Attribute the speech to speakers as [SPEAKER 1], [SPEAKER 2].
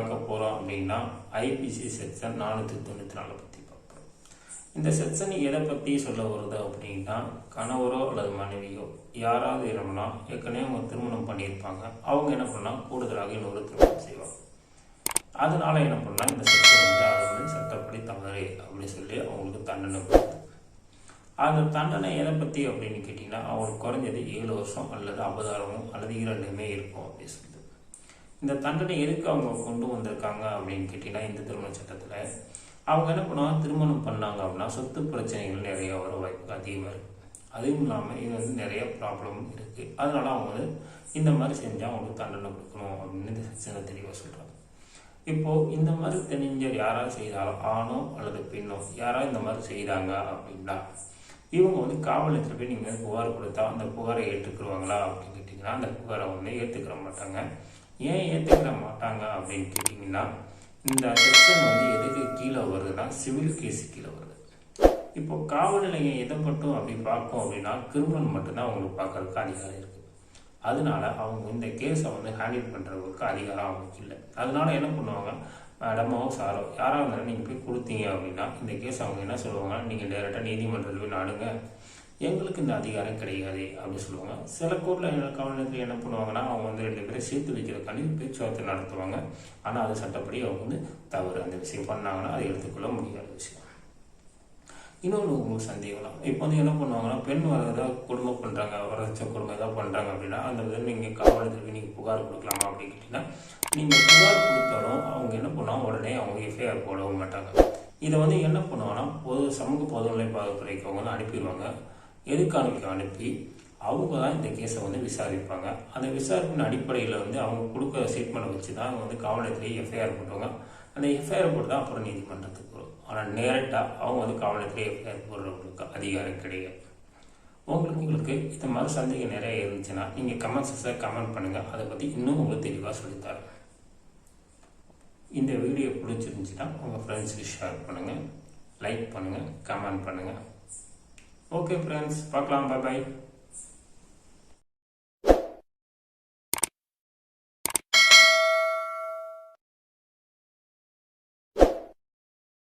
[SPEAKER 1] பார்க்க போகிறோம் அப்படின்னா ஐபிசி செக்ஷன் 494 பற்றி பார்ப்போம். இந்த செக்ஷன் எதை பற்றி சொல்ல வருது அப்படின்னா, கணவரோ அல்லது மனைவியோ யாராவது என்னன்னா ஏற்கனவே அவங்க திருமணம் பண்ணியிருப்பாங்க, அவங்க என்ன பண்ணால் கூடுதலாக இன்னொரு திருமணம் செய்வாங்க. அதனால என்ன பண்ணால் இந்த செக்ஷன் அது சட்டப்படி தவறு அப்படின்னு சொல்லி அவங்களுக்கு தண்டனை கொடுக்குது. அந்த தண்டனை எதை பற்றி அப்படின்னு கேட்டிங்கன்னா, அவங்களுக்கு குறைஞ்சது 7 வருஷம் அல்லது அபராதமும் அல்லது 2மே இருக்கும் அப்படின்னு சொல்லுது. இந்த தண்டனை எதுக்கு அவங்க கொண்டு வந்திருக்காங்க அப்படின்னு கேட்டிங்கன்னா, இந்த திருமண சட்டத்தில் அவங்க என்ன பண்ணுவாங்க, திருமணம் பண்ணாங்க அப்படின்னா சொத்து பிரச்சனைகள் நிறைய வர வாய்ப்பு அதிகமாக இருக்குது. அதுவும் இல்லாமல் இது நிறைய ப்ராப்ளமும் இருக்குது. அதனால அவங்க இந்த மாதிரி செஞ்சால் அவங்களுக்கு தண்டனை கொடுக்கணும் அப்படின்னு இந்த செக்ஷனை தெளிவாக சொல்கிறாங்க. இப்போது இந்த மாதிரி தெரிஞ்ச யாராவது செய்தாலும், ஆணோ அல்லது பெண்ணோ யாராவது இந்த மாதிரி செய்தாங்க அப்படின்னா, இவங்க காவல் நிலையத்தில் போய் நீங்கள் புகார் கொடுத்தா அந்த புகாரை ஏற்றுக்குருவாங்களா அப்படின்னு கேட்டிங்கன்னா, அந்த புகாரை ஏற்றுக்கிற மாட்டாங்க. ஏன் ஏற்றுக்கிற மாட்டாங்க அப்படின்னு கேட்டிங்கன்னா, இந்த செக்ஷன் எதுக்கு கீழே வருதுன்னா சிவில் கேஸு கீழே வருது. இப்போது காவல் நிலையம் எதை மட்டும் அப்படி பார்க்கும் அப்படின்னா, கிரிமினல் மட்டும்தான் அவங்களுக்கு பார்க்கறதுக்கு அதிகாரம் இருக்குது. அதனால அவங்க இந்த கேஸை ஹேண்டில் பண்ணுறதுக்கு அதிகாரம் அவங்களுக்கு இல்லை. அதனால என்ன பண்ணுவாங்க, மேடமோ சாரோ யாராக இருந்தாலும் நீங்கள் போய் கொடுத்தீங்க அப்படின்னா இந்த கேஸ் அவங்க என்ன சொல்லுவாங்க, நீங்கள் டேரெக்டாக நீதிமன்றத்தில் போய் நாடுங்க, எங்களுக்கு இந்த அதிகாரம் கிடையாது அப்படின்னு சொல்லுவாங்க. சில கோர்ட்டில் காவல் நிலையத்தில் என்ன பண்ணுவாங்கன்னா, அவங்க 2 பேரை சேர்த்து வைக்கிறதுக்காண்டி பேச்சுவார்த்தை நடத்துவாங்க. ஆனால் அது சட்டப்படி அவங்க தவறு. அந்த விஷயம் பண்ணாங்கன்னா அதை எடுத்துக்கொள்ள முடியாத விஷயம். இன்னொன்று உங்களுக்கு சந்தேகம், இப்போ என்ன பண்ணுவாங்கன்னா, பெண் ஏதாவது கொடுமை பண்ணுறாங்க, வரட்ச கொடுமை ஏதாவது பண்ணுறாங்க அப்படின்னா அந்த விதம் நீங்கள் காவலத்துக்கு நீங்கள் புகார் கொடுக்கலாமா அப்படின்னு கேட்டிங்கன்னா, நீங்கள் புகார் கொடுத்தாலும் அவங்க என்ன பண்ணுவாங்க, உடனே அவங்க எஃப்ஐஆர் போடவும் மாட்டாங்க. இதை என்ன பண்ணுவாங்கன்னா, சமூக பொதுநிலை பாதுகாப்புறைக்கு அவங்க அனுப்பிடுவாங்க. எதுக்கு அனுப்பி அவங்க தான் இந்த கேஸை விசாரிப்பாங்க. அந்த விசாரிப்பின் அடிப்படையில் அவங்க கொடுக்குற ஸ்டேட்மெண்ட்டை வச்சு தான் அவங்க காவல் நிலையத்திலேயே எஃப்ஐஆர் போட்டுவாங்க. அந்த எஃப்ஐஆர் போட்டு தான் அப்புறம் நீதிமன்றத்துக்கு வரும். ஆனால் நேரட்டாக அவங்க காவல் நிலையத்திலே எஃப்ஐஆர் போடுறவங்களுக்கு அதிகாரம் கிடையாது. உங்களுக்கு இந்த மாதிரி சந்தேகம் நிறைய இருந்துச்சுன்னா நீங்கள் கமெண்ட்ஸை கமெண்ட் பண்ணுங்கள். அதை பற்றி இன்னும் உங்களுக்கு தெளிவாக சொல்லித்தரேன். இந்த வீடியோ பிடிச்சிருந்துச்சுன்னா உங்கள் ஃப்ரெண்ட்ஸுக்கு ஷேர் பண்ணுங்கள், லைக் பண்ணுங்கள், கமெண்ட் பண்ணுங்கள். ஓகே ஃப்ரெண்ட்ஸ், பார்க்கலாம். பாய்.